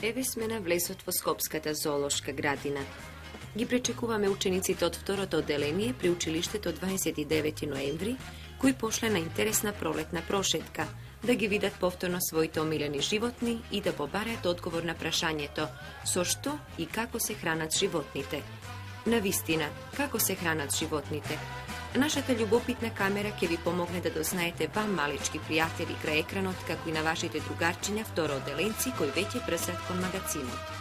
Еве сме на влез во Скопската зоолошка градина. Ги пречекуваме учениците од второто одделение при училиштето 29 ноември, кои пошле на интересна пролетна прошетка, да ги видат повторно своите омилени животни и да побараат одговор на прашањето со што и како се хранат животните. Навистина, како се хранат животните? Нашата љубопитна камера ќе ви помогне да дознаете вам, малички пријатели, крај екранот, како и на вашите другарчиња второодделенци кои веќе брзат кон магазинот.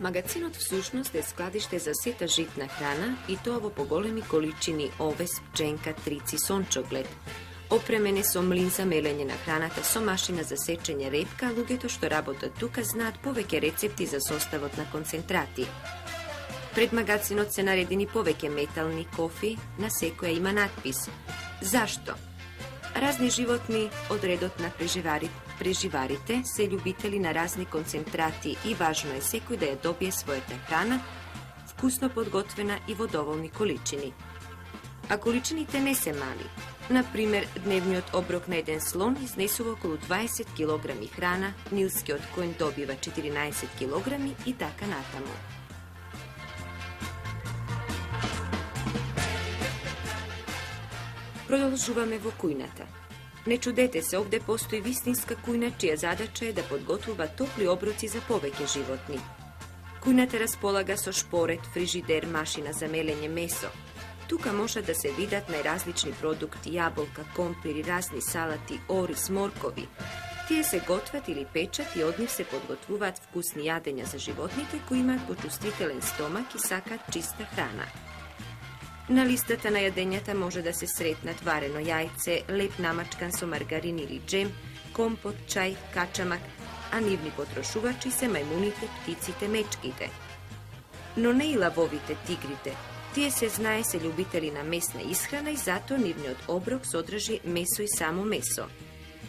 Магазинот всушност е складиште за сета житна храна и тоа во поголеми количини овес, пченка, трици, сончоглед. Опремен е со млин за мелење на храната, со машина за сечење репка, луѓето што работат тука знаат повеќе рецепти за составот на концентрати. Пред магазинот се наредени повеќе метални кофи, на секоја има надпис. Зашто? Разни животни од редот на преживарите се љубители на разни концентрати и важно е секој да ја добие својата храна, вкусно подготвена и во доволни количини. А количините не се мали. Например, дневниот оброк на еден слон изнесува околу 20 кг храна, нилскиот коњ добива 14 кг и така натаму. Продолжуваме во кујната. Не чудете се, овде постои вистинска кујна, чија задача е да подготвува топли оброци за повеќе животни. Кујната располага со шпорет, фрижидер, машина за мелење месо. Тука може да се видат најразлични продукти, јаболка, компири, разни салати, ориз, моркови. Тие се готват или печат и од нив се подготвуваат вкусни јадења за животните кои имаат почувствителен стомак и сакаат чиста храна. На листата на јадењата може да се сретнат варено јајце, леп намачкан со маргарин или джем, компот, чај, качамак, а нивни потрошувачи се мајмуните, птиците, мечките. Но не и лавовите, тигрите. Тие се знае се љубители на месна исхрана и затоа нивниот оброк содржи месо и само месо.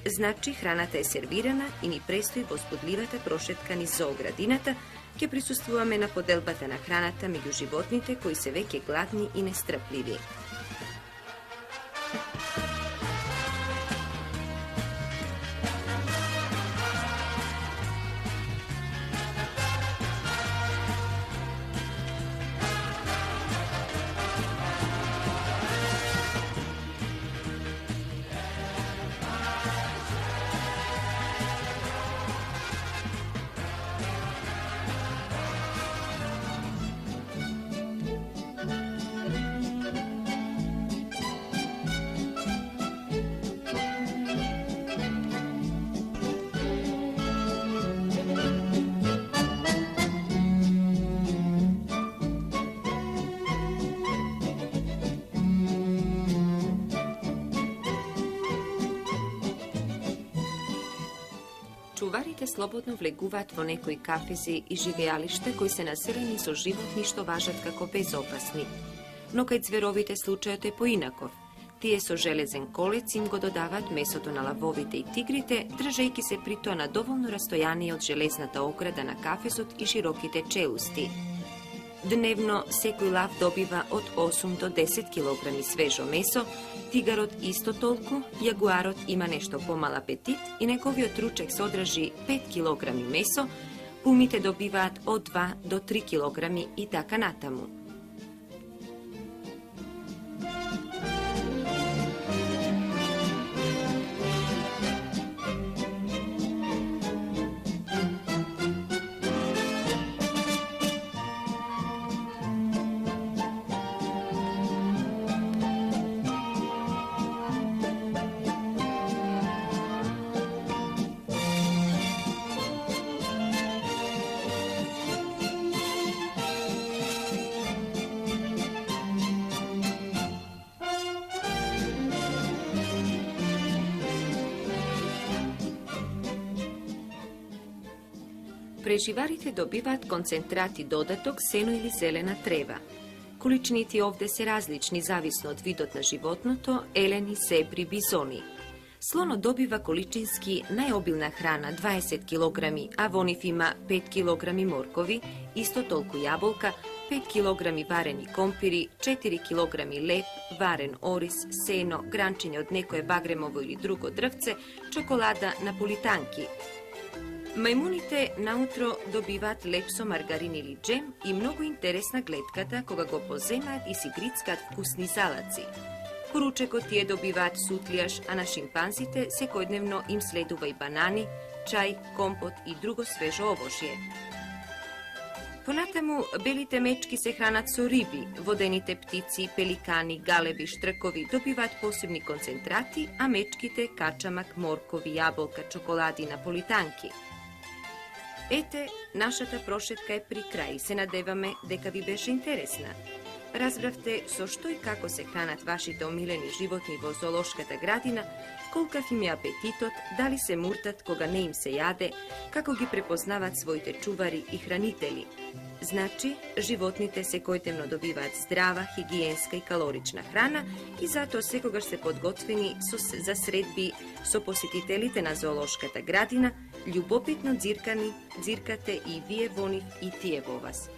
Значи, храната е сервирана и ни престои возбудливата прошетка низ зооградината, ќе присуствуваме на поделбата на храната меѓу животните кои се веќе гладни и нестрпливи. Чуварите слободно влегуваат во некои кафези и живеалишта кои се населени со животни што важат како безопасни. Но кај ѕверовите случајот е поинаков. Тие со железен колец им го додаваат месото на лавовите и тигрите, држејќи се при тоа на доволно растојание од железната ограда на кафезот и широките челусти. Дневно секој лав добива од 8 до 10 кг свежо месо, тигарот исто толку, јагуарот има нешто помал апетит и неговиот ручек содржи 5 кг месо, пумите добиваат од 2 до 3 кг и така натаму. Преживарите добиваат концентрат и додаток сено или зелена трева. Количините овде се различни зависно од видот на животното, елени, зебри, бизони. Слонот добива количински најобилна храна 20 кг, а во нив има 5 кг моркови, исто толку јаболка, 5 кг варени компири, 4 кг леп, варен ориз, сено, гранчиња од некое багремово или друго дрвце, чоколада, наполитанки. Мајмуните наутро добиваат леп со маргарин или джем и многу интересна глетката кога го поземаат и си грицкаат вкусни залаци. Поручекот тие добиваат сутлијаш, а на шимпанзите секојдневно им следува и банани, чај, компот и друго свежо овошје. Понатаму, белите мечки се хранат со риби, водените птици, пеликани, галеби, штркови добиваат посебни концентрати, а мечките качамак, моркови, јаболка, чоколади, наполитанки. Ете, нашата прошетка е при крај. Се надеваме дека ви беше интересна. Разбравте со што и како се хранат вашите омилени животни во зоолошката градина, колкав им е апетитот, дали се муртат кога не им се јаде, како ги препознават своите чувари и хранители. Значи, животните секојдневно добиваат здрава, хигиенска и калорична храна и затоа секогаш се подготвени за средби со посетителите на зоолошката градина, љубопитно дзиркате и вие во нив и тие во вас.